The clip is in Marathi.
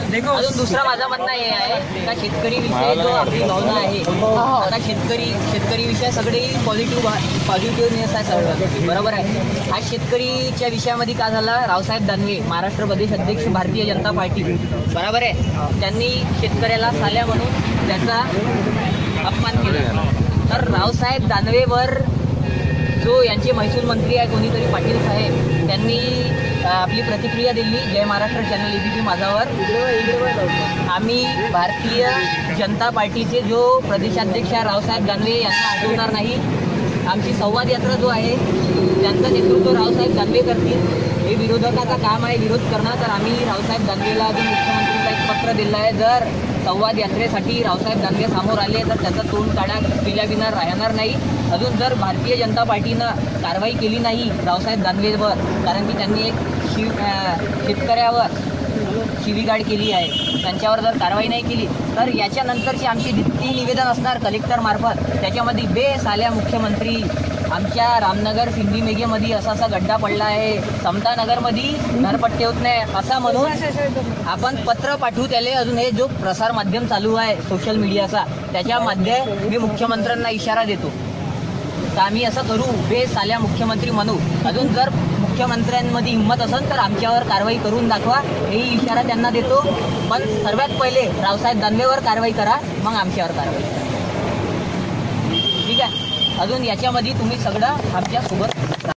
अजून दुसरा माझा म्हणणं हे आहे का शेतकरी विषयी जो आपली भावना आहे, आता शेतकरी विषय सगळे पॉझिटिव्हनेस आहे सगळं बरोबर आहे. हा शेतकरीच्या विषयामध्ये का झाला, रावसाहेब दानवे महाराष्ट्र प्रदेश अध्यक्ष भारतीय जनता पार्टी बरोबर आहे, त्यांनी शेतकऱ्याला साल्या म्हणून त्याचा अपमान केला. तर रावसाहेब दानवेवर जो यांचे महसूल मंत्री आहे कोणीतरी पाटील साहेब, त्यांनी आपली प्रतिक्रिया दिली. जय महाराष्ट्र चॅनल ABP माझावर. आम्ही भारतीय जनता पार्टीचे जो प्रदेशाध्यक्ष रावसाहेब दानवे यांना हटवणार नाही. आमची संवाद यात्रा जो आहे त्यांचं नेतृत्व रावसाहेब दानवे करतील. हे विरोधकाचा काम आहे विरोध करणं. तर आम्ही रावसाहेब दानवेला अजून मुख्यमंत्रीला एक पत्र दिलं आहे. जर संवाद यात्रेसाठी रावसाहेब दानवे समोर आले तर त्याचा तोंड काढा केल्याविना राहणार नाही. अजून जर भारतीय जनता पार्टीनं कारवाई केली नाही रावसाहेब दानवेवर, कारण की त्यांनी एक शेतकऱ्यावर शिवीगाळ केली आहे, त्यांच्यावर जर कारवाई नाही केली तर याच्यानंतरची आमची ती निवेदन असणार कलेक्टरमार्फत. त्याच्यामध्ये बेसाल्या मुख्यमंत्री आमच्या रामनगर सिंधी मेघेमध्ये असा गड्डा पडला आहे, समतानगरमध्ये घरपट्टे होत नाही असा म्हणून आपण पत्र पाठवू त्याले. अजून हे जो प्रसार माध्यम चालू आहे सोशल मीडियाचा त्याच्यामध्ये मी मुख्यमंत्र्यांना इशारा देतो तर आम्ही असं करू, बेसाल्या मुख्यमंत्री म्हणू. अजून जर मुख्यमंत्र्यांमध्ये हिंमत असेल तर आमच्यावर कारवाई करून दाखवा, हेही इशारा त्यांना देतो. पण सर्वात पहिले रावसाहेब दानवेवर कारवाई करा, मग आमच्यावर कारवाई करा. ठीक आहे. अजून याच्यामध्ये तुम्ही सगळं आमच्यासोबत